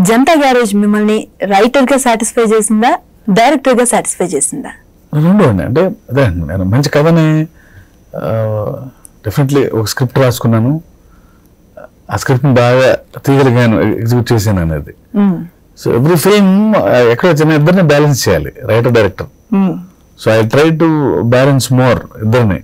Janata garage మిమ్మల్ని writer గా satisfy చేసిందా, డైరెక్టర్ గా సాటిస్ఫై చేసిందా? రెండు అండి. అంటే అదే నేను మంచి కథని డెఫినెట్లీ ఒక స్క్రిప్ట్ రాసుకున్నాను, ఆ స్క్రిప్ట్ని బాగా తీగలిగాను, ఎగ్జిక్యూట్ చేశాను అనేది. సో ఎవ్రీ ఫిల్మ్ ఎక్కడ చిన్న ఇద్దరిని బ్యాలెన్స్ చేయాలి, writer director. So I try to balance more ఇద్దరిని.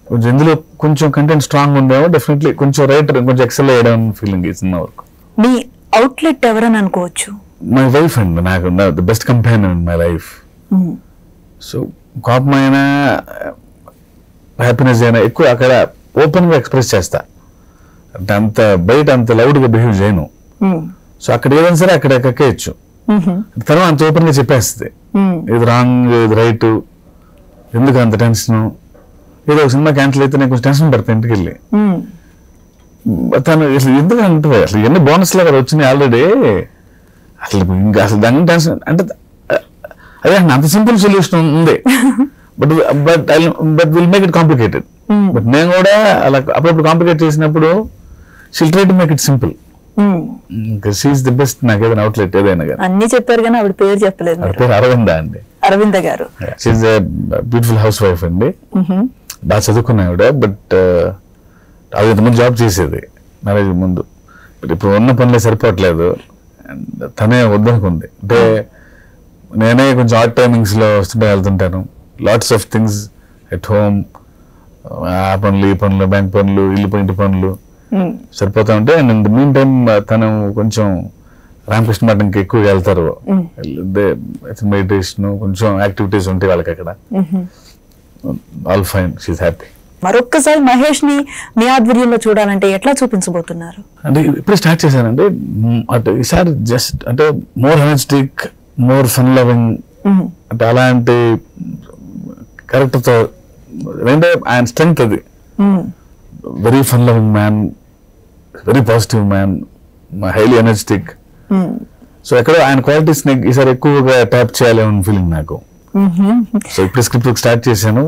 కొంచెం ఇందులో కొంచెం కంటెంట్ స్ట్రాంగ్ ఉందేమో, డెఫినెట్లీ కొంచెం రైటర్ కొంచెం ఎక్సెల్ అయ్యడం ఫీలింగ్ ఈ సినిమా వరకు. మీ అవుట్లెట్ ఎవరని అనుకోవచ్చు? మై వైఫ్ అండి, నాకు the best companion in my life. So కోపమైనా హ్యాపీనెస్ అయినా ఎక్కువ అక్కడ ఓపెన్గా ఎక్స్ప్రెస్ చేస్తా, అంటే అంత బయట అంత లౌడ్గా బిహేవ్ చేయను. సో అక్కడ ఏదైనా సరే అక్కడ ఎక్కేయచ్చు, తర్వాత అంత ఓపెన్గా చెప్పేస్తుంది ఇది రాంగ్ ఇది రైట్, ఎందుకు అంత టెన్షన్. ఏదో ఒక సినిమా క్యాన్సిల్ అయితే నేను కొంచెం టెన్షన్ పడతాను ఇంటికి వెళ్ళి. తను అసలు ఎందుకు అంటే అసలు ఎన్ని బోనస్లు కదా వచ్చినాయి ఆల్రెడీ, అసలు ఇంకా అసలు దాని టెన్షన్ అంటే అదే అంత సింపుల్ సొల్యూషన్ ఉంది. But will make it complicated. But నేను కూడా అలా అప్పుడప్పుడు కాంప్లికేట్ చేసినప్పుడు she'll try to make it simple. She's the best. నాకు ఏదైనా అవుట్లెట్ ఏదైనా కానీ అన్ని చెప్పారు కానీ ఆవిడ పేరు చెప్పలేదు. ఆవిడ పేరు అరవింద అండి, అరవింద గారు. She's a beautiful housewife అండి, బాగా చదువుకున్నా ఆవిడ. బట్ ఆవిడ ఇంతకుముందు జాబ్ చేసేది మ్యారేజ్ ముందు, బట్ ఇప్పుడు ఉన్న పనులే సరిపోవట్లేదు, తనే వద్దనుకుంది. అంటే నేనే కొంచెం ఆడ్ టైమింగ్స్లో వస్తుంటే వెళ్తుంటాను, lots of things at home, ఆ పనులు ఈ పనులు, బ్యాంక్ పనులు, ఇంటి పనులు సరిపోతా ఉంటే. And in the mean time తను కొంచెం రామకృష్ణ మఠంకి ఎక్కువగా వెళ్తారు, మెడిటేషన్ కొంచెం యాక్టివిటీస్ ఉంటాయి వాళ్ళకి అక్కడ. All fine, she's happy. మరొక్కసారి మహేష్ ని మీ ఆధ్వర్యంలో చూడాలంటే ఎట్లా చూపించబోతున్నారు? అంటే ఇప్పుడు స్టార్ట్ చేశానండి, అంటే ఈసారి జస్ట్ అంటే more energetic, more fun loving, అంటే అలాంటి క్యారెక్టర్తో. అంటే ఆయన స్ట్రెంగ్త్ అది, very fun loving man, very positive man, highly energetic. So ఎక్కడో ఆయన క్వాలిటీస్ ఈసారి ఎక్కువగా ట్యాప్ చేయాలి అనే ఫీలింగ్ నాకు. సో ఇప్పుడు స్క్రిప్ట్ స్టార్ట్ చేశాను.